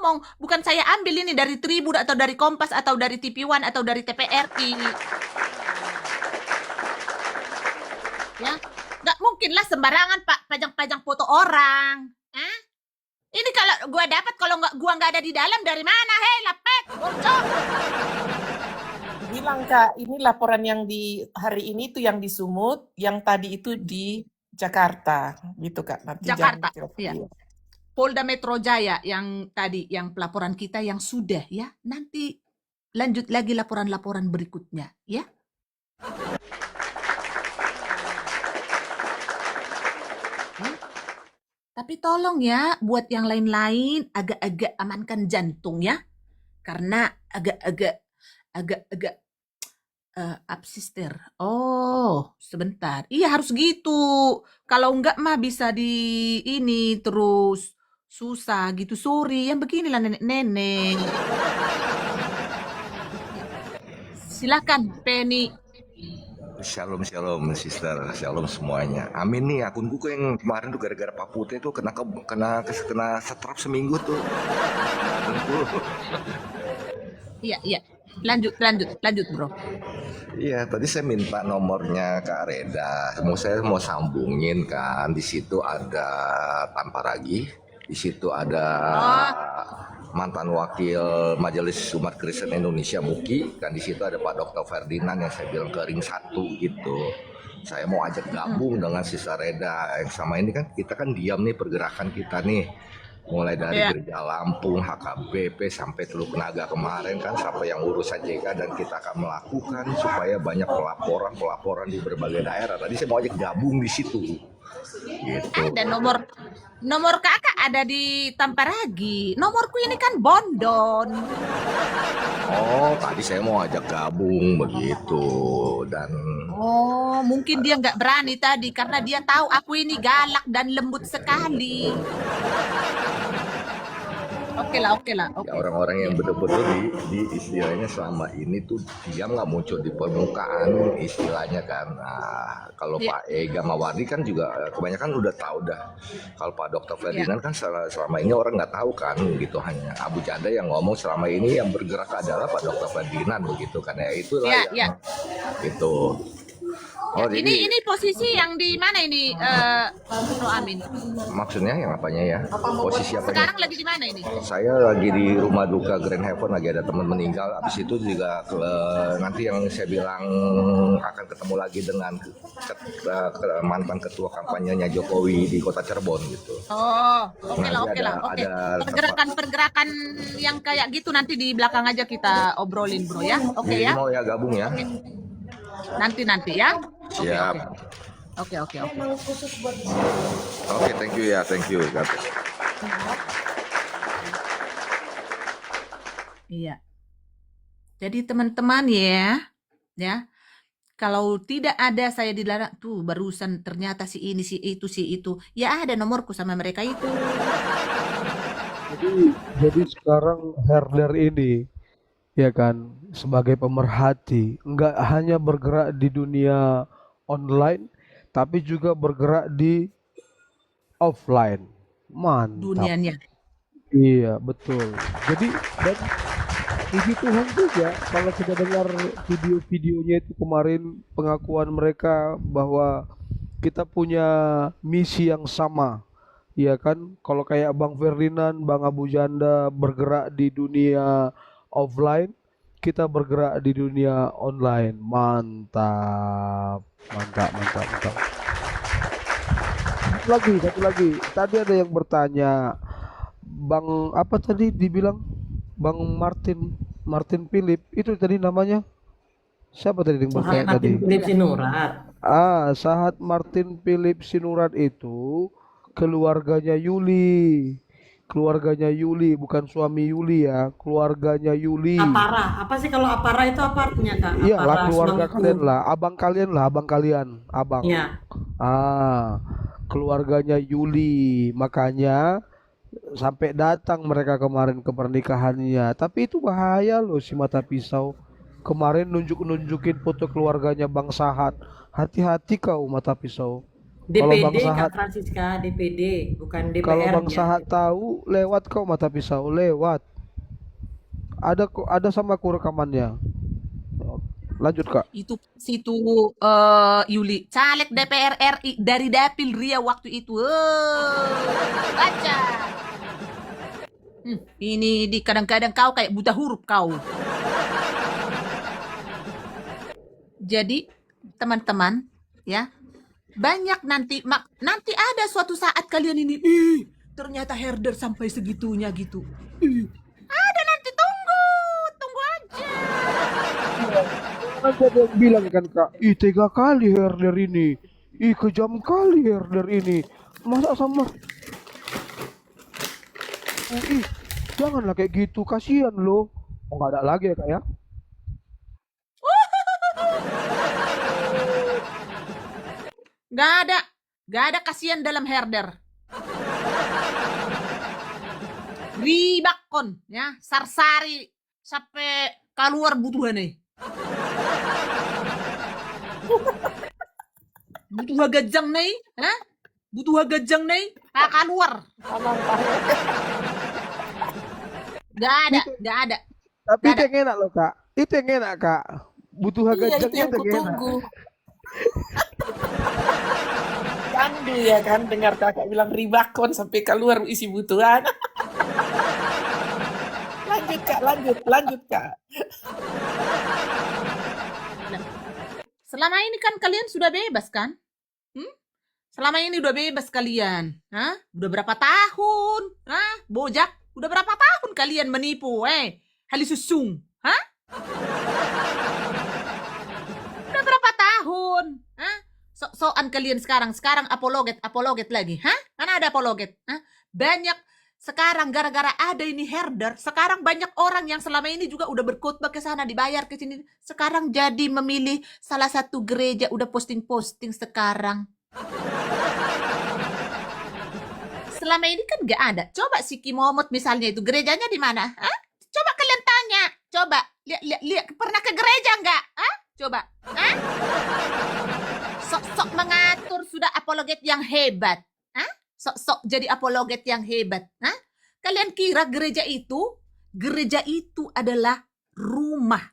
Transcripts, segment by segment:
ngomong, bukan saya ambil ini dari Tribun atau dari Kompas atau dari TV One atau dari TVRI. Ya, nggak mungkin lah sembarangan Pak pajang-pajang foto orang. Hah? Ini kalau gua dapat, kalau gua nggak ada di dalam, dari mana? Hei, lapet, bocor. Bilang Kak, ini laporan yang di hari ini tuh yang di Sumut, yang tadi itu di Jakarta, gitu Kak. Nanti Jakarta, jangan ya. iya. Polda Metro Jaya yang tadi, yang pelaporan kita yang sudah ya. Nanti lanjut lagi laporan-laporan berikutnya, ya. Tapi tolong ya, buat yang lain-lain agak-agak amankan jantung ya. Karena agak-agak absister. Oh, sebentar. Iya harus gitu. Kalau enggak mah bisa di ini terus susah gitu. Sorry, yang beginilah nenek-nenek. Silakan, Penny. Shalom, shalom, sister, shalom semuanya. Amin nih, akunku kok yang kemarin tuh gara-gara Pak Putih tuh kena setrap seminggu tuh. Iya. Lanjut, bro. Iya, tadi saya minta nomornya Kak Reda. Saya mau sambungin kan. Di situ ada Tanpa Ragi, di situ ada mantan wakil Majelis Umat Kristen Indonesia MUKI, dan di situ ada Pak Dr. Ferdinand yang saya bilang ke ring 1 gitu. Saya mau ajak gabung dengan Sister Reda. Sama ini kan kita kan diam nih pergerakan kita nih. Mulai dari Gereja Lampung, HKBP sampai Teluk Naga kemarin kan, sampai yang urusan JK, dan kita akan melakukan supaya banyak pelaporan di berbagai daerah. Tadi saya mau ajak gabung di situ. Gitu. Ada nomor kakak ada di Tamparagi. Nomorku ini kan Bondon. Oh, tadi saya mau ajak gabung begitu, dan mungkin dia nggak berani tadi karena dia tahu aku ini galak dan lembut sekali. Oke lah. Ya, orang-orang yang betul-betul di istilahnya selama ini tuh dia nggak muncul di permukaan istilahnya kan. Nah, kalau Pak Ega Mawardi kan juga kebanyakan udah tahu dah. Kalau Pak Dr. Ferdinand kan selama ini orang nggak tahu kan gitu, hanya Abu Janda yang ngomong selama ini yang bergerak adalah Pak Dr. Ferdinand begitu kan, ya itulah yang itu. Oh, ini posisi yang di mana ini, Bro Amin? Maksudnya yang apanya ya? Posisi apa? Sekarang lagi di mana ini? Saya lagi di rumah duka Grand Heaven, lagi ada teman meninggal. Habis itu juga nanti yang saya bilang akan ketemu lagi dengan mantan ketua kampanyenya Jokowi di Kota Cirebon gitu. Oh, oke lah. Pergerakan yang kayak gitu nanti di belakang aja kita obrolin, Bro ya. Oke ya. Mau ya gabung ya. Nanti ya. Siap. Oke. Oke, thank you. Iya. Jadi teman-teman ya. Kalau tidak ada saya dilarang tuh barusan ternyata si ini si itu. Ya ada nomorku sama mereka itu. Jadi sekarang Herder ini ya kan sebagai pemerhati enggak hanya bergerak di dunia online tapi juga bergerak di offline. Mantap. Dunianya. Iya betul. Jadi dan puji Tuhan juga kalau kita dengar video-videonya itu kemarin, pengakuan mereka bahwa kita punya misi yang sama. Iya kan, kalau kayak Bang Ferdinand, Bang Abu Janda bergerak di dunia offline, kita bergerak di dunia online. Mantap. Satu lagi. Tadi ada yang bertanya, Bang apa tadi dibilang? Bang Martin Philip itu tadi namanya siapa tadi yang bertanya tadi? Martin Philip Sinurat. Sahat Martin Philip Sinurat itu keluarganya Yuli. Bukan suami Yuli ya, keluarganya Yuli. Apara, apa sih kalau Apara itu apa artinya Kak? Iya lah, keluarga kalian lah, abang kalian. Iya. Keluarganya Yuli, makanya sampai datang mereka kemarin ke pernikahannya. Tapi itu bahaya loh si mata pisau. Kemarin nunjukin foto keluarganya Bang Sahat. Hati-hati kau mata pisau. Kalau Bang DPD Kak Sahat, Francisca, DPD, bukan kalau Bang DPR-nya. Sahat tahu, lewat kau mata pisau, lewat. Ada kok, ada sama aku rekamannya. Lanjut Kak. Itu situ Yuli, caleg DPR RI dari Dapil Ria waktu itu. Baca. Ini di kadang-kadang kau kayak buta huruf kau. Jadi teman-teman ya, banyak nanti ada suatu saat kalian ini, ternyata herder sampai segitunya gitu. Ada nanti, tunggu aja. Kan ada yang bilang kan Kak, ih tega kali herder ini, ih kejam kali herder ini, masa sama, ih janganlah kayak gitu, kasihan loh. Oh nggak ada lagi ya Kak ya? Gak ada kasihan dalam herder. Ribakon ya, sarsari sampai keluar butuhan nih. Butuh gajang nih, ha? Butuh gajang nih, keluar. Gak ada. Tapi Gak itu ada. yang enak loh Kak, itu yang enak Kak, butuh Iya, itu gajangnya yang itu yang enak. kutunggu. Candu ya kan, dengar kakak bilang ribakon sampai keluar isi butuhan. lanjut Kak. Nah, selama ini kan kalian sudah bebas kan? Selama ini udah bebas kalian. Hah? Udah berapa tahun? Hah? Bojak? Udah berapa tahun kalian menipu? Hali susung. Hah? Udah berapa tahun? Hah? Sok-sokan kalian sekarang apologet lagi. Hah? Mana ada apologet? Hah? Banyak sekarang gara-gara ada ini herder, sekarang banyak orang yang selama ini juga udah berkhotbah ke sana, dibayar ke sini, sekarang jadi memilih salah satu gereja, udah posting-posting sekarang. Selama ini kan gak ada. Coba si Kimomot misalnya itu, gerejanya di mana? Hah? Coba kalian tanya. Coba lihat pernah ke gereja nggak? Hah? Coba. Hah? Sok-sok mengatur sudah apologet yang hebat. Hah? Sok-sok jadi apologet yang hebat. Hah? Kalian kira gereja itu adalah rumah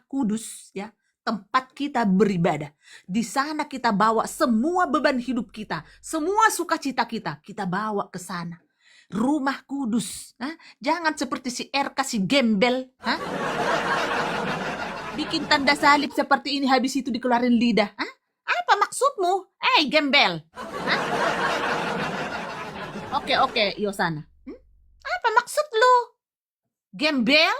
kudus ya, tempat kita beribadah. Di sana kita bawa semua beban hidup kita, semua sukacita kita bawa ke sana. Rumah kudus. Hah? Jangan seperti si RK, si gembel. Hah? Bikin tanda salib seperti ini, habis itu dikeluarin lidah. Hah? Apa maksudmu? Gembel. Hah? Oke, Yosana. Apa maksud lu? Gembel?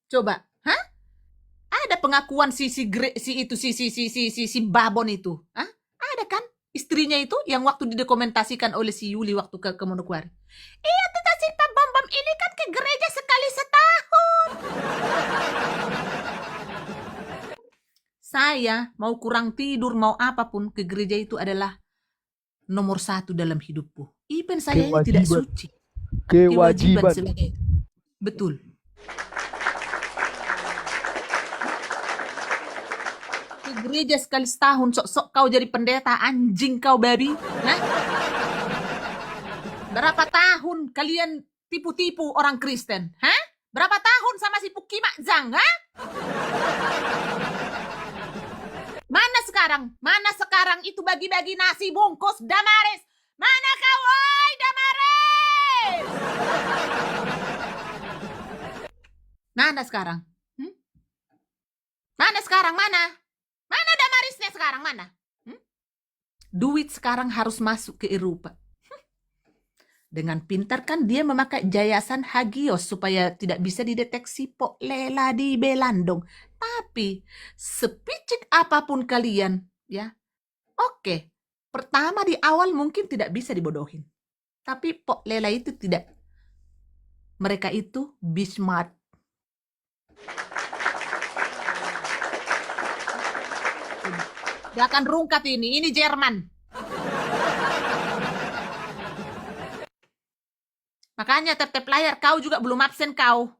Coba, hah? Ada pengakuan si Babon itu, hah? Ada kan? Istrinya itu yang waktu didokumentasikan oleh si Yuli waktu ke Manokwari. Iya, teta si Pak Bambam ini kan ke gereja sekali setahun. Saya mau kurang tidur, mau apapun, ke gereja itu adalah nomor 1 dalam hidupku. Even saya ini tidak suci. Kewajiban. Sebagai, betul. Ke gereja sekali setahun, sok-sok kau jadi pendeta, anjing kau babi. Hah? Berapa tahun kalian tipu-tipu orang Kristen? Hah? Berapa tahun sama si Puki Makzang? Hah? Mana sekarang itu bagi-bagi nasi bungkus Damaris? Mana kau, oi Damaris? Mana sekarang? Mana sekarang? Mana Damarisnya sekarang? Mana? Duit sekarang harus masuk ke Eropa. Dengan pintar kan dia memakai jayasan Hagios supaya tidak bisa dideteksi Pok Lela di Belandong. Tapi sepicik apapun kalian, ya, oke. Pertama di awal mungkin tidak bisa dibodohin. Tapi Pok Lela itu tidak. Mereka itu Bismarck. Dia akan rungkat ini Jerman. Makanya tap-tap layar, kau juga belum absen kau.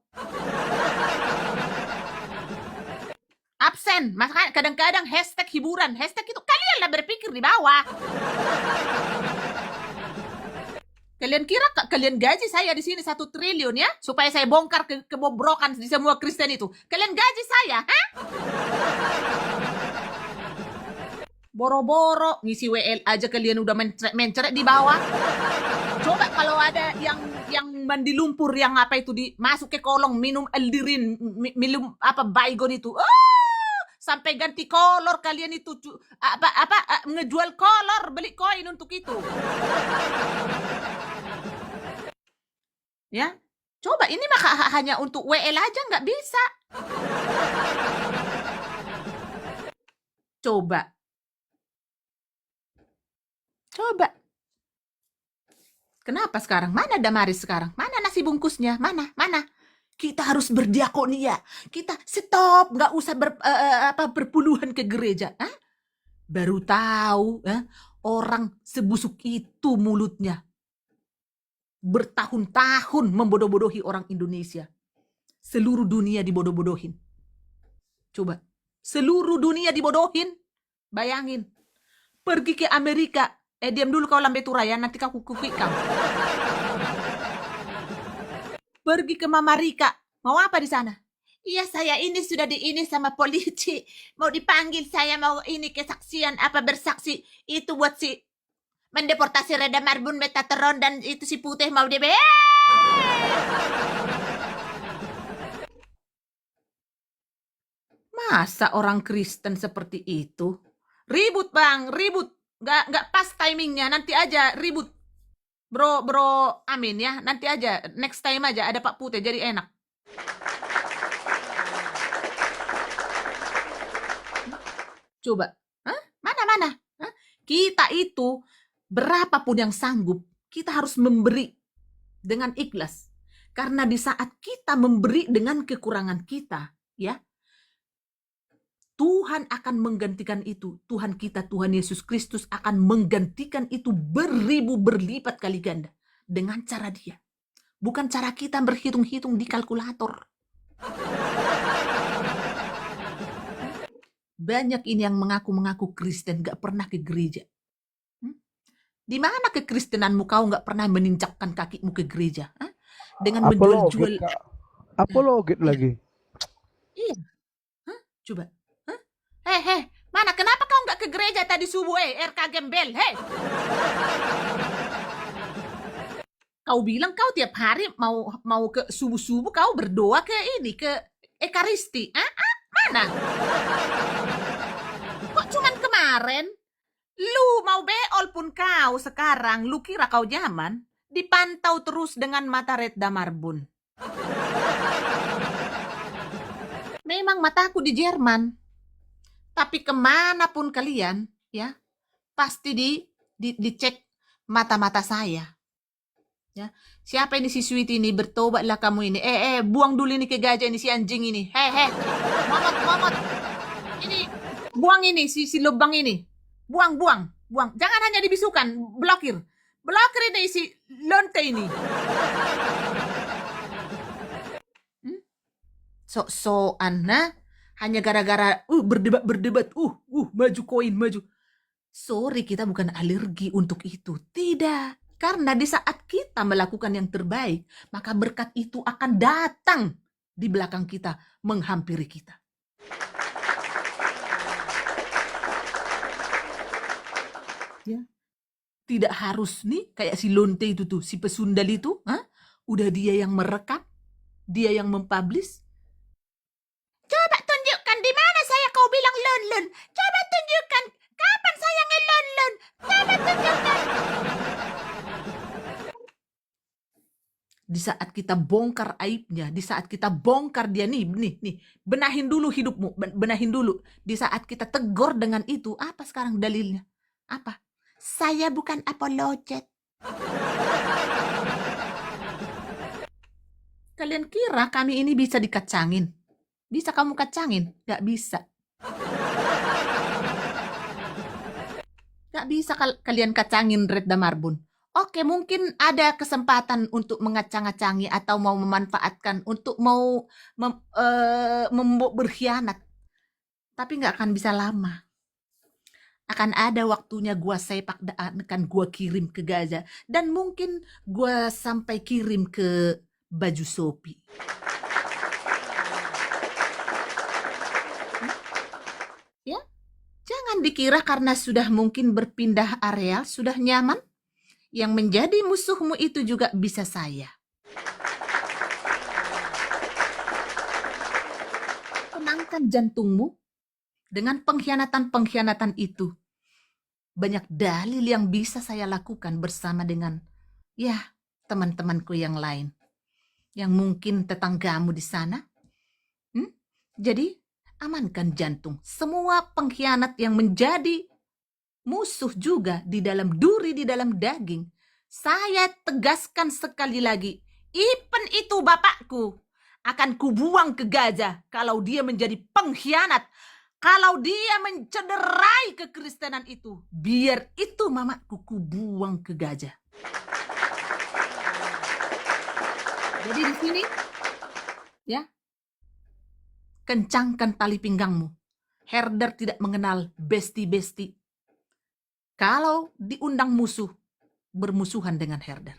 absen. Makanya kadang-kadang hashtag hiburan, hashtag itu kalianlah berpikir di bawah. Kalian kira kalian gaji saya di sini 1 triliun ya, supaya saya bongkar kebobrokan di semua Kristen itu? Kalian gaji saya, hah? Boro-boro ngisi WL aja kalian udah mencret di bawah. Coba kalau ada yang mandi lumpur, yang apa itu, masuk ke kolong minum eldirin, minum apa baygon itu. Sampai ganti kolor kalian itu, ngejual kolor, beli koin untuk itu. Ya, coba ini mah hanya untuk WL aja nggak bisa. Coba. Kenapa sekarang? Mana Damaris sekarang? Mana nasi bungkusnya? Mana? Kita harus berdiakonia. Kita stop, nggak usah berpuluhan ke gereja. Hah? Baru tahu, orang sebusuk itu mulutnya. Bertahun-tahun membodoh-bodohi orang Indonesia. Seluruh dunia dibodoh-bodohin. Coba, seluruh dunia dibodohin. Bayangin, pergi ke Amerika. Diam dulu kau lambe turaya, nanti kau kukik kau. Pergi ke Mama Rika, mau apa di sana? Iya, saya ini sudah ini sama polisi. Mau dipanggil, saya mau ini kesaksian, bersaksi. Itu buat si mendeportasi Reda Marbun, Metatron, dan itu si Putih mau dia. Masa orang Kristen seperti itu? Ribut bang, ribut. Nggak pas timingnya, nanti aja ribut. Bro Amin ya, nanti aja, next time aja ada Pak Putih, jadi enak. Coba, mana? Kita itu berapapun yang sanggup, kita harus memberi dengan ikhlas. Karena di saat kita memberi dengan kekurangan kita, ya, Tuhan akan menggantikan itu. Tuhan kita, Tuhan Yesus Kristus akan menggantikan itu beribu berlipat kali ganda. Dengan cara dia. Bukan cara kita berhitung-hitung di kalkulator. Banyak ini yang mengaku-mengaku Kristen, gak pernah ke gereja. Di mana kekristenanmu? Kau gak pernah meninjakkan kakimu ke gereja. Dengan menjual-jual. Apologet lagi. Iya. Coba. Hei, mana? Kenapa kau nggak ke gereja tadi subuh? RK Gembel, hei. Kau bilang kau tiap hari mau ke subuh-subuh kau berdoa ke Ekaristi. Mana? Kok cuman kemarin? Lu mau beol pun kau sekarang, lu kira kau zaman? Dipantau terus dengan mata Reda Marbun. Memang mataku di Jerman. Tapi kemanapun kalian, ya, pasti dicek mata-mata saya. Ya, siapa ini si Sweet ini? Bertobatlah kamu ini. Buang dulu ini ke gajah ini, si anjing ini. Momot. Ini, buang ini, si lubang ini. Buang. Jangan hanya dibisukan, blokir ini si lonte ini. Sok-sokan, hanya gara-gara berdebat, maju koin, maju. Sorry, kita bukan alergi untuk itu. Tidak. Karena di saat kita melakukan yang terbaik, maka berkat itu akan datang di belakang kita, menghampiri kita. Ya. Tidak harus nih, kayak si Lonte itu tuh, si pesundal itu, udah dia yang merekam, dia yang mempublish. Coba tunjukkan di mana saya kau bilang lon. Coba tunjukkan kapan saya ngelon. Coba tunjukkan. Di saat kita bongkar aibnya, di saat kita bongkar dia nih, benahin dulu hidupmu, benahin dulu. Di saat kita tegur dengan itu, apa sekarang dalilnya? Apa? Saya bukan apologet. Kalian kira kami ini bisa dikacangin? Bisa kamu kacangin? Gak bisa. Gak bisa kalian kacangin Reda Marbun. Oke, mungkin ada kesempatan untuk mengacang-acangi atau mau memanfaatkan untuk mau berkhianat. Tapi nggak akan bisa lama. Akan ada waktunya gua sepak dan akan gua kirim ke Gaza. Dan mungkin gua sampai kirim ke baju Shopee. Ya, jangan dikira karena sudah mungkin berpindah area, sudah nyaman. Yang menjadi musuhmu itu juga bisa saya. Tenangkan jantungmu dengan pengkhianatan-pengkhianatan itu. Banyak dalil yang bisa saya lakukan bersama dengan teman-temanku yang lain. Yang mungkin tetanggamu di sana. Jadi amankan jantung. Semua pengkhianat yang menjadi musuh juga di dalam duri, di dalam daging. Saya tegaskan sekali lagi, Ipen itu bapakku. Akan kubuang ke Gaza kalau dia menjadi pengkhianat. Kalau dia mencederai kekristenan itu, biar itu mamaku kubuang ke Gaza. Jadi di sini, kencangkan tali pinggangmu. Herder tidak mengenal besti-besti. Kalau diundang musuh, bermusuhan dengan Herder.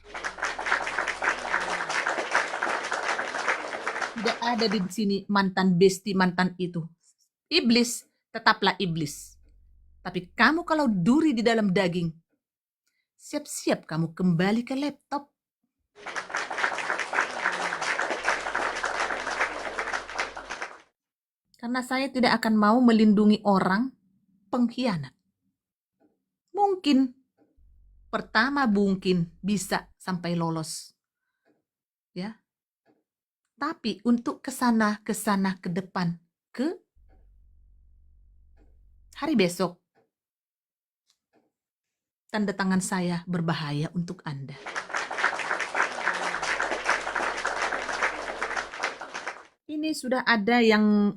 Tidak ada di sini mantan besti, mantan itu. Iblis, tetaplah iblis. Tapi kamu kalau duri di dalam daging, siap-siap kamu kembali ke laptop. Karena saya tidak akan mau melindungi orang pengkhianat. Mungkin pertama mungkin bisa sampai lolos. Ya. Tapi untuk kesana ke depan, ke hari besok, tanda tangan saya berbahaya untuk Anda. Ini sudah ada yang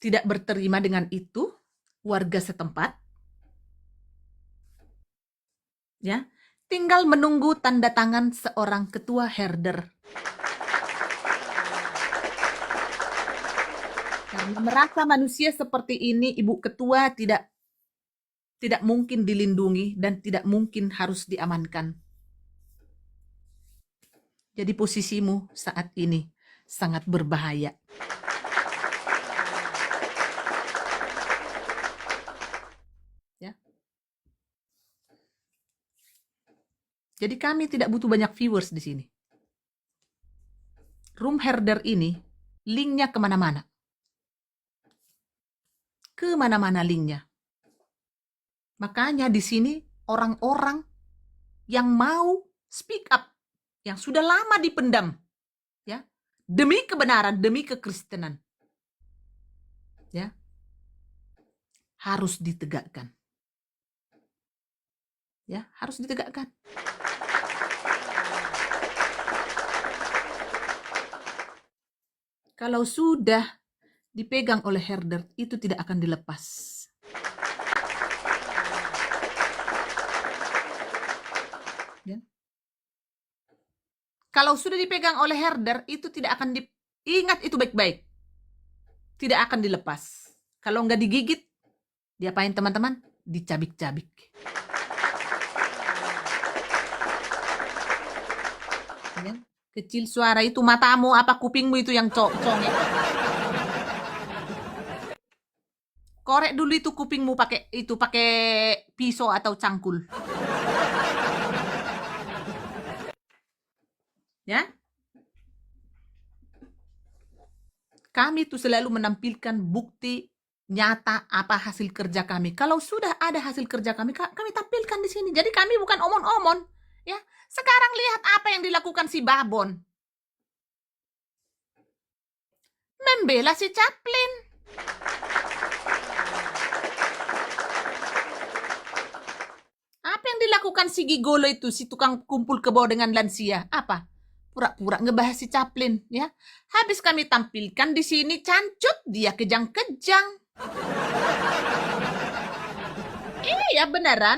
tidak berterima dengan itu, warga setempat. Ya, tinggal menunggu tanda tangan seorang ketua herder. Karena merasa manusia seperti ini, ibu ketua tidak mungkin dilindungi dan tidak mungkin harus diamankan. Jadi posisimu saat ini sangat berbahaya. Ya. Jadi kami tidak butuh banyak viewers di sini. Room herder ini linknya kemana-mana. Kemana-mana linknya. Makanya di sini orang-orang yang mau speak up, yang sudah lama dipendam, ya, demi kebenaran, demi kekristenan, ya, harus ditegakkan, ya, harus ditegakkan. Kalau sudah dipegang oleh herder, itu tidak akan dilepas. Ya. Kalau sudah dipegang oleh herder, itu tidak akan diingat itu baik-baik. Tidak akan dilepas. Kalau nggak digigit, diapain teman-teman? Dicabik-cabik. Ya. Kecil suara itu, matamu apa kupingmu itu yang congek. Korek dulu itu kupingmu pakai pisau atau cangkul. Ya. Kami itu selalu menampilkan bukti nyata apa hasil kerja kami. Kalau sudah ada hasil kerja kami tampilkan di sini. Jadi kami bukan omon-omon, ya. Sekarang lihat apa yang dilakukan si Babon. Membela si Chaplin. Apa yang dilakukan si Gigolo itu, si tukang kumpul kebo dengan lansia? Apa? Pura-pura ngebahas si Chaplin, ya. Habis kami tampilkan di sini cancut, dia kejang-kejang. Iya beneran.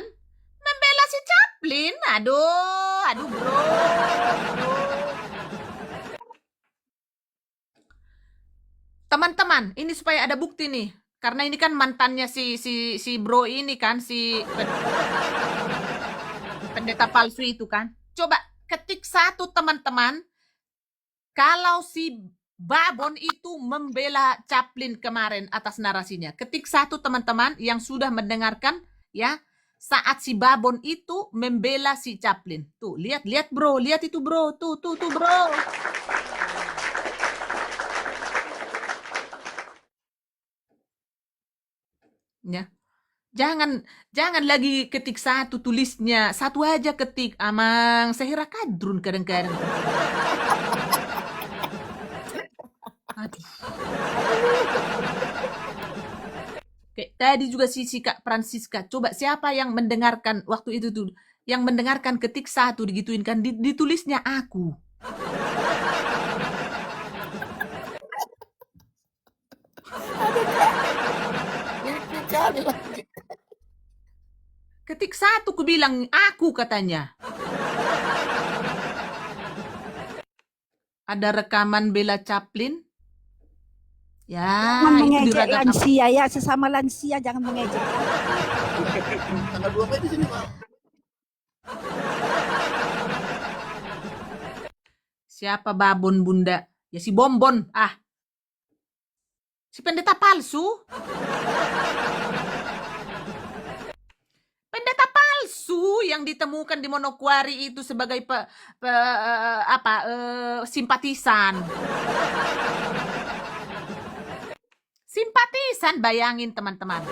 Membela si Chaplin. Aduh bro. Teman-teman, teman-teman, ini supaya ada bukti nih. Karena ini kan mantannya si bro ini kan, si pendeta palsu itu kan. Coba ketik satu teman-teman, kalau si Babon itu membela Chaplin kemarin atas narasinya. Ketik satu teman-teman yang sudah mendengarkan ya, saat si Babon itu membela si Chaplin. Tuh, lihat bro, lihat itu bro, tuh bro. Ya. Jangan lagi ketik satu, tulisnya satu aja ketik, amang sehera kadrun kadang-kadang. Aduh. Kayak tadi juga si Kak Francisca. Coba siapa yang mendengarkan waktu itu tuh, yang mendengarkan ketik satu digituin kan, ditulisnya aku. Lucu kali lagi. Ketik satu ku bilang aku katanya. Ada rekaman bela Chaplin. Ya, Jangan itu mengejek diragam. lansia ya, sesama lansia jangan mengejek. Tanggal 2 Mei di sini, Pak. Siapa Babon bunda? Ya si Bombon. Ah. Si pendeta palsu. Pendeta palsu yang ditemukan di Manokwari itu sebagai simpatisan. Simpatisan, bayangin teman-teman.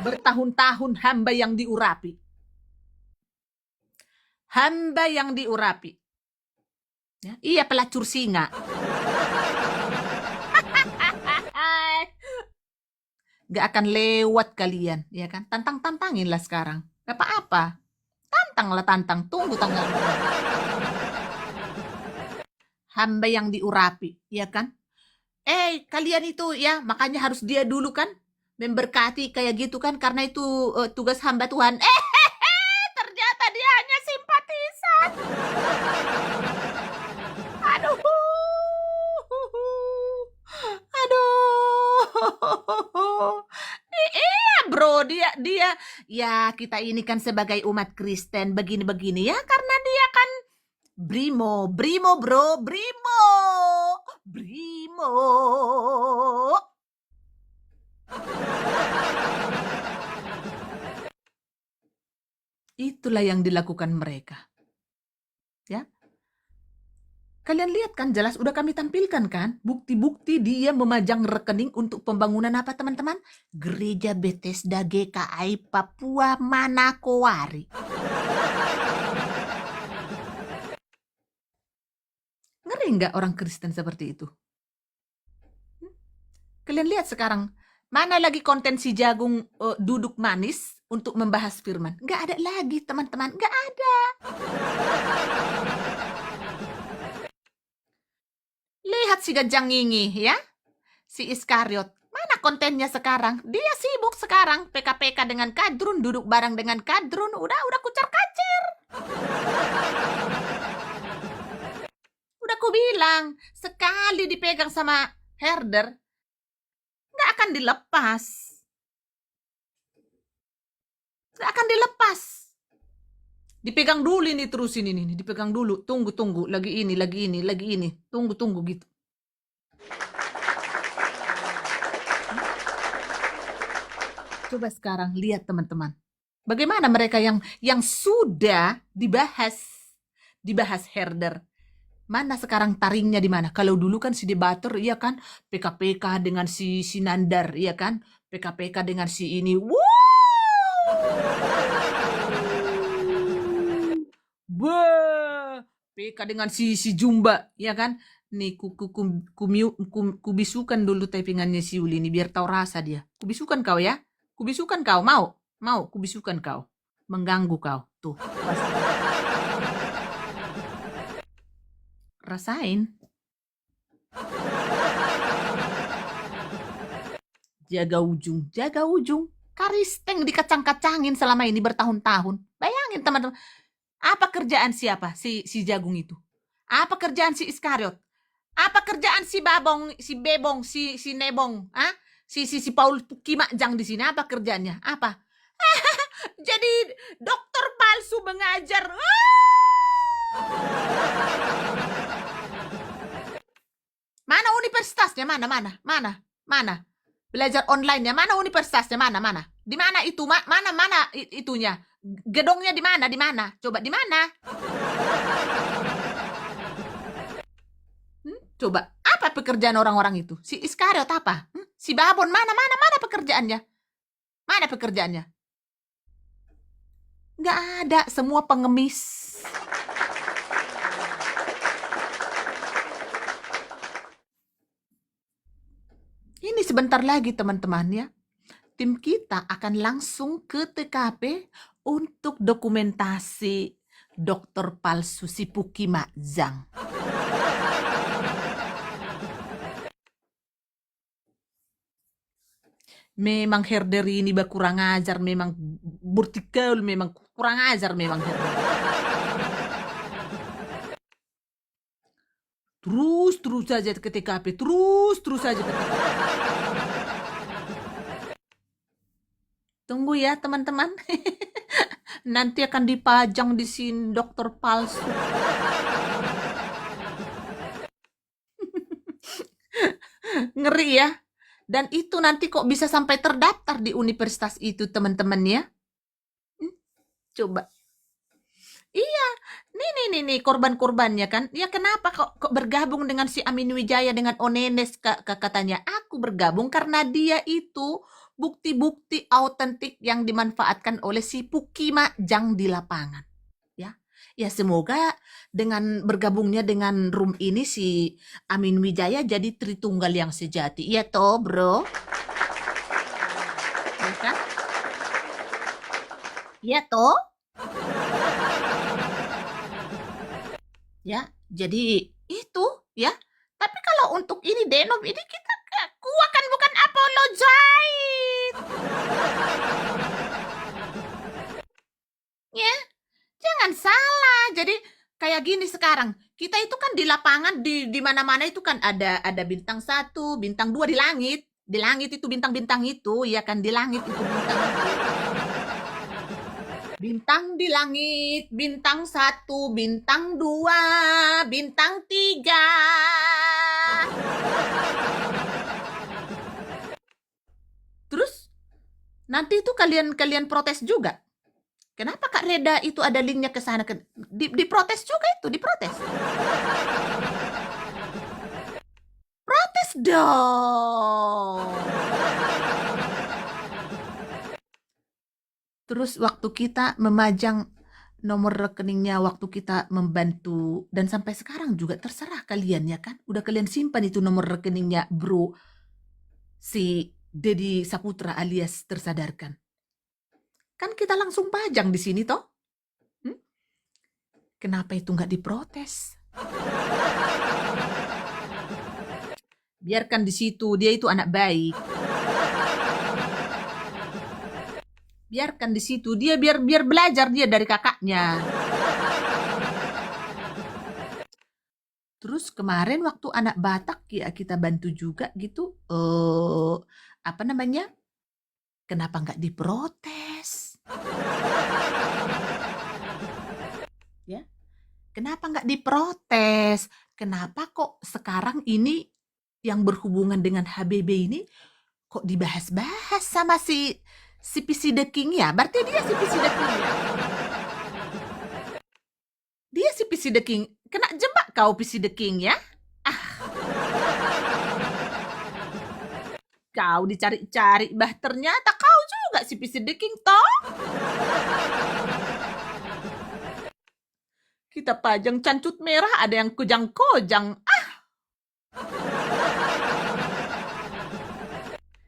Bertahun-tahun hamba yang diurapi. Hamba yang diurapi. Ya, iya pelacur singa. Gak akan lewat kalian, ya kan? Tantang-tantanginlah sekarang. Gak apa-apa. Tantang. Tunggu tanggal. Hamba yang diurapi, ya kan? Kalian itu ya, makanya harus dia dulu kan memberkati kayak gitu kan, karena itu tugas hamba Tuhan. Ternyata dia hanya simpatisan. Aduh. Iya bro, dia ya, kita ini kan sebagai umat Kristen begini-begini ya, karena dia kan Brimo bro, Brimo. Itulah yang dilakukan mereka. Ya. Kalian lihat kan, jelas udah kami tampilkan kan, bukti-bukti dia memajang rekening untuk pembangunan apa teman-teman? Gereja Bethesda GKI Papua Manokwari. Ngeri nggak orang Kristen seperti itu? Kalian lihat sekarang, mana lagi konten si Jagung duduk manis untuk membahas firman? Nggak ada lagi teman-teman, nggak ada. Lihat si Gajang Ngingi ya, si Iskariot. Mana kontennya sekarang? Dia sibuk sekarang PK-PK dengan Kadrun, duduk bareng dengan Kadrun, udah kucar-kacir. Udah ku bilang, sekali dipegang sama herder, nggak akan dilepas. Nggak akan dilepas. Dipegang dulu ini, terusin ini, dipegang dulu, tunggu, lagi ini, tunggu gitu. Coba sekarang lihat teman-teman, bagaimana mereka yang sudah dibahas herder. Mana sekarang taringnya di mana? Kalau dulu kan si debater, iya kan, PK-PK dengan si Nandar, iya kan, PK-PK dengan si ini, wow. PK dengan si Jumba, ya kan? Nih kubisukan dulu typingannya si Uli ini biar tahu rasa dia. Kubisukan kau ya. Kubisukan kau, mau kubisukan kau. Mengganggu kau. Tuh. Rasain. Jaga ujung. Karisteng dikacang-kacangin selama ini bertahun-tahun. Bayangin teman-teman. Apa kerjaan siapa? Si Jagung itu? Apa kerjaan si Iskariot? Apa kerjaan si Babong, si Bebong, si Nebong, ah? Si Paul Kimajang di sini apa kerjanya? Apa? Jadi dokter palsu mengajar. Mana universitasnya? Mana? Belajar online-nya mana universitasnya? Mana? Di mana itu? Mana itunya? Gedongnya di mana? Coba di mana? Coba apa pekerjaan orang-orang itu? Si Iskariot apa? Si Babon mana pekerjaannya? Mana pekerjaannya? Nggak ada, semua pengemis. Ini sebentar lagi teman-teman ya. Tim kita akan langsung ke TKP untuk dokumentasi dokter palsu si Puki Mazang. Memang herder ini kurang ajar, memang vertikal, memang kurang ajar memang herder. Terus saja ke TKP, terus saja ke TKP. Tunggu ya teman-teman. Nanti akan dipajang di sini dokter palsu. Ngeri ya. Dan itu nanti kok bisa sampai terdaftar di universitas itu teman-teman ya. Coba. Iya, nih korban-korbannya kan. Ya kenapa kok bergabung dengan si Amin Wijaya dengan Onenes katanya. Aku bergabung karena dia itu bukti-bukti autentik yang dimanfaatkan oleh si Puki Majang di lapangan. Ya semoga dengan bergabungnya dengan room ini si Amin Wijaya jadi Tritunggal yang sejati. Iya toh bro? Ya kan? Iya toh? Ya, jadi itu ya. Tapi kalau untuk ini Denom ini kita kuakan bukan apologize. Ya, jangan salah. Jadi kayak gini sekarang. Kita itu kan di lapangan di mana-mana itu kan ada bintang 1, bintang 2 di langit. Di langit itu bintang-bintang itu, ya kan di langit itu bintang. Bintang di langit, bintang 1, bintang 2, bintang 3. Terus nanti itu kalian protes juga. Kenapa Kak Reda itu ada linknya ke sana? Diprotes juga itu, diprotes. Protes dong. Terus waktu kita memajang nomor rekeningnya, waktu kita membantu, dan sampai sekarang juga terserah kalian ya kan. Udah kalian simpan itu nomor rekeningnya bro si Dedi Saputra alias Tersadarkan. Kan kita langsung pajang di sini toh. Kenapa itu nggak diprotes? Biarkan di situ, dia itu anak baik. Biarkan di situ, dia biar belajar dia dari kakaknya. Terus kemarin waktu anak Batak ya kita bantu juga gitu. Apa namanya? Kenapa nggak diprotes? Ya, kenapa nggak diprotes? Kenapa kok sekarang ini yang berhubungan dengan HBB ini kok dibahas-bahas sama si PC The King ya? Berarti dia si PC The King ya? Dia si PC The King. Kena jebak kau PC The King ya? Kau dicari-cari, bah ternyata kau juga si PC The King toh? Kita pajang cancut merah, ada yang kojang-kojang.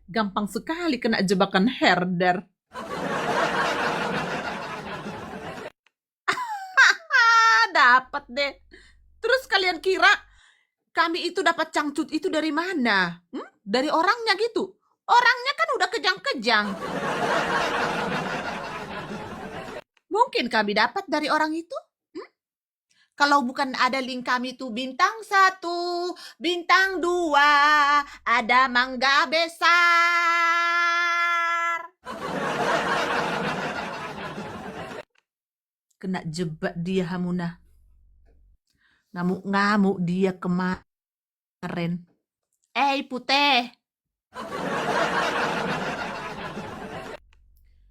Gampang sekali kena jebakan herder. Dapat deh. Terus kalian kira kami itu dapat cangcut itu dari mana? Dari orangnya gitu. Orangnya kan udah kejang-kejang. Mungkin kami dapat dari orang itu? Kalau bukan ada link kami tuh bintang 1, bintang 2, ada mangga besar. Kena jebak dia Hamunah. Ngamuk-ngamuk dia kemarin. Putih.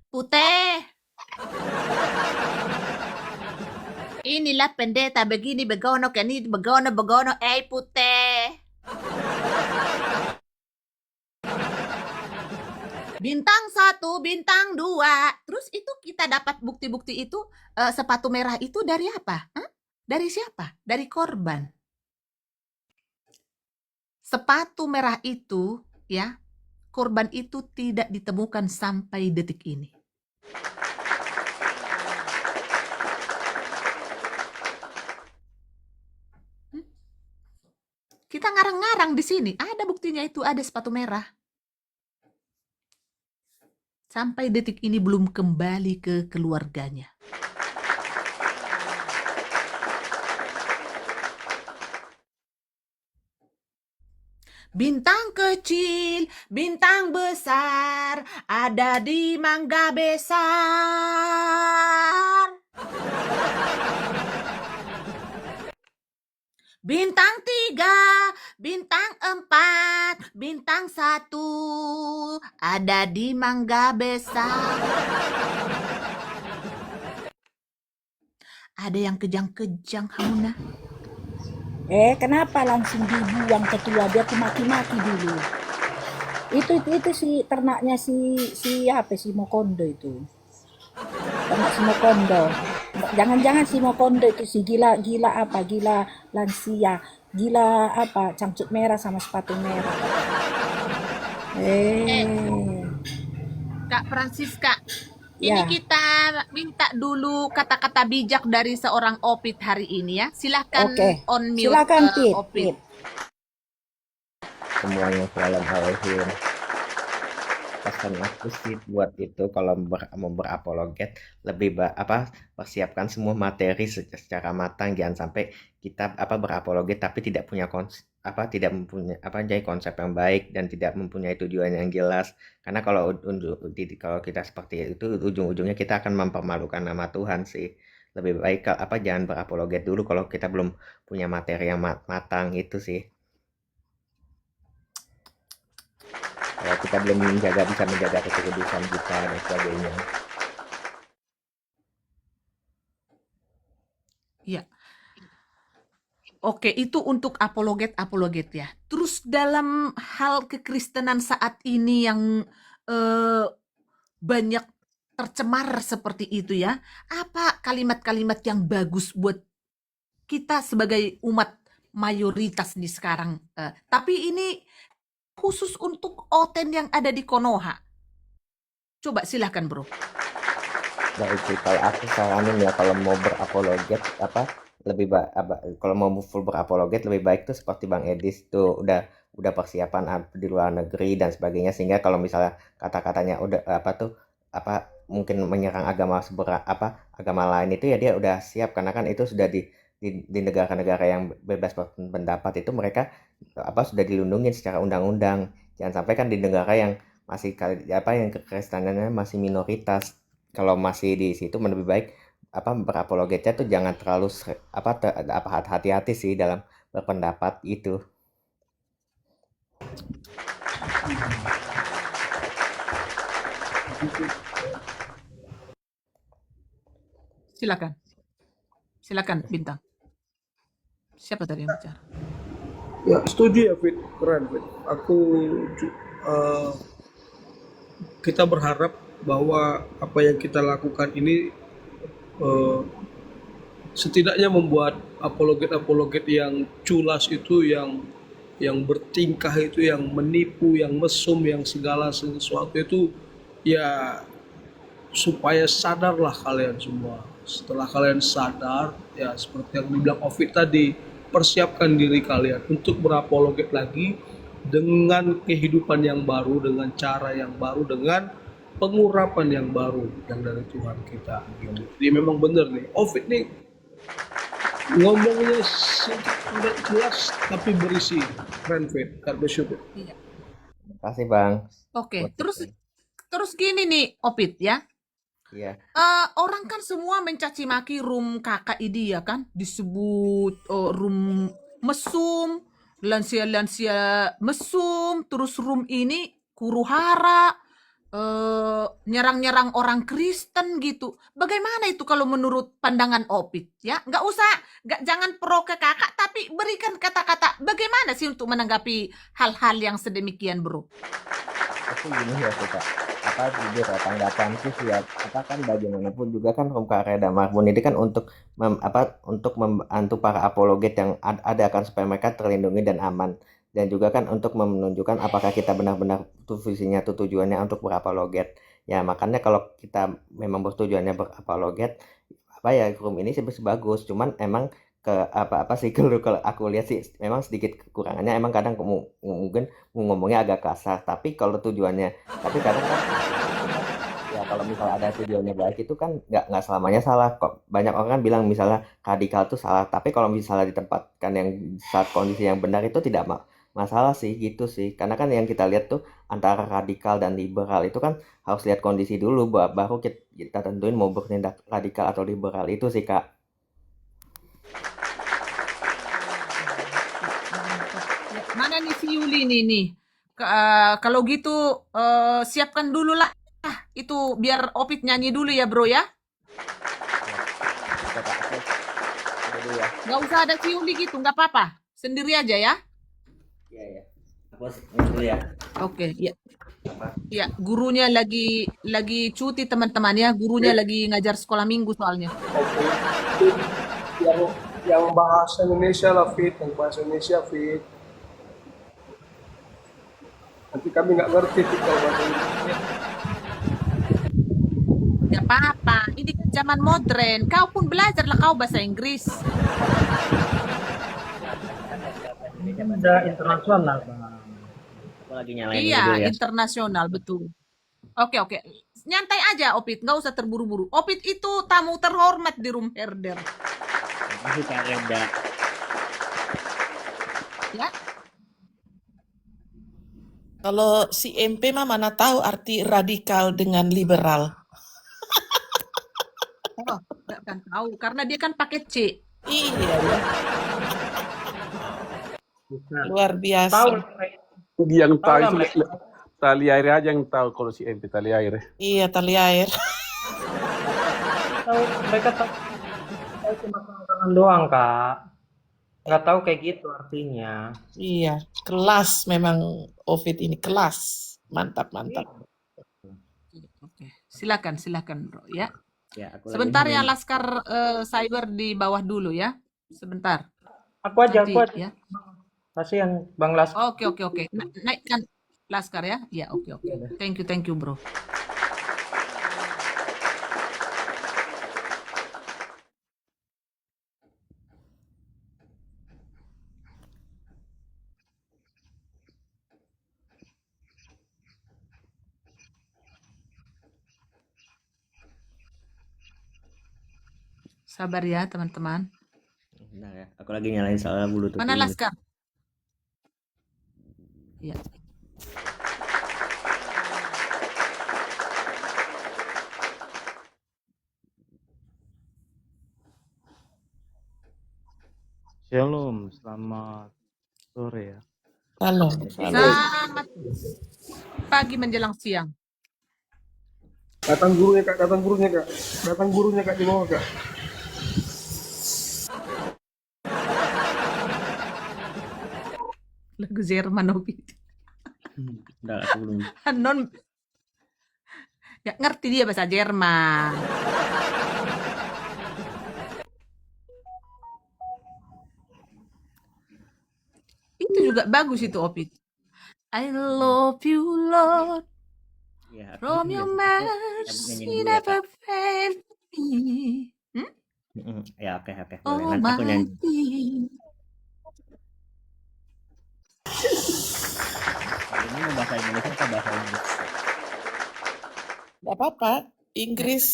Putih. Inilah pendeta begini begono kani begono Putih. Bintang 1, bintang 2. Terus itu kita dapat bukti-bukti itu sepatu merah itu dari apa? Dari siapa? Dari korban. Sepatu merah itu ya, korban itu tidak ditemukan sampai detik ini. Kita ngarang-ngarang di sini, ada buktinya itu ada sepatu merah. Sampai detik ini belum kembali ke keluarganya. Bintang kecil, bintang besar, ada di mangga besar. Bintang 3, bintang 4, bintang 1, ada di mangga besar. Ada yang kejang-kejang, Hamunah. Kenapa langsung dibuang ketua? Dia tuh maki-maki dulu. Itu si ternaknya si Mokondo itu. Ternak si Mokondo. Jangan-jangan si Mokondo itu si gila lansia, gila cangcut merah sama sepatu merah. Kak Francisca, ini Ya. kita minta dulu kata-kata bijak dari seorang Opit hari ini ya. Silahkan Oke. on mute. Silakan Pit. Opit. Semuanya Bismillahirrahmanirrahim. Pesan aku sih buat itu kalau mau berapologet lebih persiapkan semua materi secara matang, jangan sampai kita berapologet tapi tidak punya tidak mempunyai konsep yang baik dan tidak mempunyai tujuan yang jelas. Karena kalau kita seperti itu ujung-ujungnya kita akan mempermalukan nama Tuhan sih. Lebih baik jangan berapologet dulu kalau kita belum punya materi yang matang itu sih. Kalau kita belum bisa menjaga kekudusan kita dan sebagainya. Ya. Oke, itu untuk apologet ya. Terus dalam hal kekristenan saat ini yang banyak tercemar seperti itu ya, apa kalimat-kalimat yang bagus buat kita sebagai umat mayoritas nih sekarang? Tapi ini khusus untuk Oten yang ada di Konoha. Coba silahkan bro. Baik sih, kalau aku saranin ya kalau mau berapologet kalau mau full berapologet lebih baik tuh seperti Bang Edis tuh udah persiapan di luar negeri dan sebagainya, sehingga kalau misalnya kata-katanya udah mungkin menyerang agama lain itu ya dia udah siap, karena kan itu sudah di negara-negara yang bebas pendapat itu mereka sudah dilindungi secara undang-undang. Jangan sampai kan di negara yang masih yang kekristenannya masih minoritas, kalau masih di situ lebih baik berapologetnya tuh jangan terlalu hati-hati sih dalam berpendapat itu. Silakan Bintang. Siapa tadi yang bicara? Ya setuju ya Fit, keren Fit. Kita berharap bahwa apa yang kita lakukan ini setidaknya membuat apologet yang culas itu, yang bertingkah itu, yang menipu, yang mesum, yang segala sesuatu itu ya, supaya sadarlah kalian semua. Setelah kalian sadar ya, seperti yang dibilang Ovid tadi, persiapkan diri kalian untuk berapologet lagi dengan kehidupan yang baru, dengan cara yang baru, dengan pengurapan yang baru yang dari Tuhan kita. Jadi memang benar nih, Ovid nih Ngomongnya sedikit jelas tapi berisi. Keren, Fit. Tak bersyukur. Iya. Makasih Bang. Oke, Buat terus sharing. gini nih, Opit ya. Iya. Orang kan semua mencaci maki room kakak ini ya kan, disebut room mesum, lansia-lansia mesum, terus room ini huru-hara, nyerang-nyerang orang Kristen gitu. Bagaimana itu kalau menurut pandangan Opit ya? Jangan pro ke kakak, tapi berikan kata-kata bagaimana sih untuk menanggapi hal-hal yang sedemikian, bro? Aku gini ya sih Kak, jujur ya tanggapanku sih ya, kan bagaimanapun juga kan Room Kareda Marbun ini kan untuk untuk membantu para apologet yang ada kan supaya mereka terlindungi dan aman, dan juga kan untuk menunjukkan apakah kita benar-benar visinya tujuannya untuk berapologet. Ya makanya kalau kita memang bertujuannya berapologet, room ini sih bagus, cuman emang sih kalau aku lihat sih memang sedikit kekurangannya, emang kadang mungkin ngomongnya agak kasar, tapi kalau tujuannya, tapi kadang kan ya kalau misalnya ada tujuannya baik itu kan nggak selamanya salah kok. Banyak orang kan bilang misalnya radikal itu salah, tapi kalau misalnya ditempatkan yang saat kondisi yang benar itu tidak masalah sih gitu sih, karena kan yang kita lihat tuh antara radikal dan liberal itu kan harus lihat kondisi dulu baru kita tentuin mau bertindak radikal atau liberal itu sih Kak. Ya, mana nih si Yuli nih? Kalau gitu siapkan dulu lah itu biar Opit nyanyi dulu ya, bro ya. Oke Kak, aku dulu ya. Nggak usah ada si Yuli gitu, nggak apa-apa. Sendiri aja ya. Iya. Aku dulu ya. Oke, ya. Ya, gurunya lagi cuti teman-teman ya. Gurunya lagi ngajar sekolah minggu soalnya. Oke. Yang bahasa Indonesia lah, Fit. Yang bahasa Indonesia, Fit. Nanti kami nggak ngerti, Fit, kalau bahasa Indonesia. Nggak apa-apa. Ini kan zaman modern. Kau pun belajarlah kau bahasa Inggris. Udah internasional Bang. Aku lagi nyalain Iya, dulu ya. internasional betul. Oke. Nyantai aja, Opit. Nggak usah terburu-buru. Opit itu tamu terhormat di Room Herder. Makasih Kak Reda. Ya. Kalau si MP mah mana tahu arti radikal dengan liberal. Oh, nggak akan tahu karena dia kan pakai C. Iya ya, Bukan. luar biasa. Tahu Yang tahu lah itu tali air aja yang tahu kalau si MP tali air. Iya, tali air. mereka tahu cuma tangan doang Kak. Nggak tahu kayak gitu artinya. Iya, kelas memang Ovid ini kelas. Mantap. Oke. Silakan bro ya. Ya, aku Sebentar lagi ya Laskar Cyber di bawah dulu ya. Sebentar. Aku aja. Ya. Kasihan Bang Las. Oke. Naikkan Laskar ya. Ya, oke. Thank you bro. Sabar ya teman-teman. Bentar ya, aku lagi nyalain soalnya Bluetooth Mana dulu. Laskar? Ya. Shalom, selamat sore ya. Halo. Selamat pagi menjelang siang. Datang gurunya kak di bawah kak. Lagu Jerman Obi. Udah, aku belum. Non gak ngerti dia bahasa Jerman. Itu juga bagus itu Opit. I love you Lord. Ya, From your mercy never fail me. Ya, oke. Boleh. Oh Nanti aku nyanyi. Ini mau bahasa Indonesia atau bahasa Inggris? Gak apa-apa. Inggris,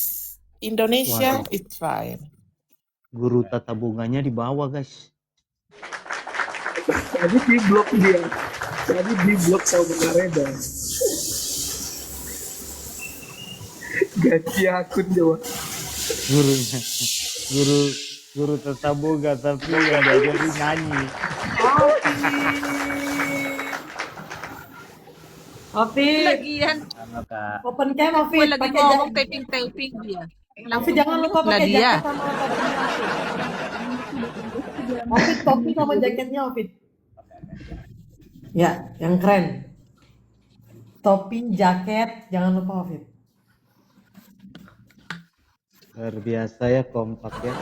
Indonesia, Waduh. it's fine. guru tata bunganya di bawah, guys. Tadi di blok dia. Tadi di blok sama Kak Reda. Ganti akun coba. Gurunya, guru tata bunga tapi yang diajari nyanyi. Ovid, Lagian Sama Kak. open cam gue Ovid, lagi pakai ngomong jaket. typing dia. Ovid jangan lupa Lah pakai dia. jaket sama topinya Ovid. Ovid topi sama jaketnya Ovid. Ya, yang keren. Topi, jaket, jangan lupa Ovid. Luar biasa ya, kompak ya.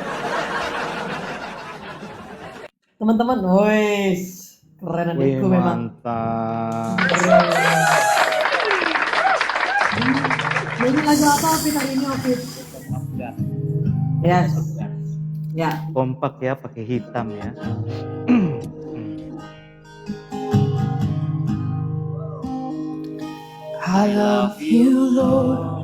Teman-teman, wes keren Wih, adikku memang. mantap. Jadi lagu apa Ovid hari ini Ovid? Yes. Ya. Kompak ya, pakai hitam ya. I love you, Lord.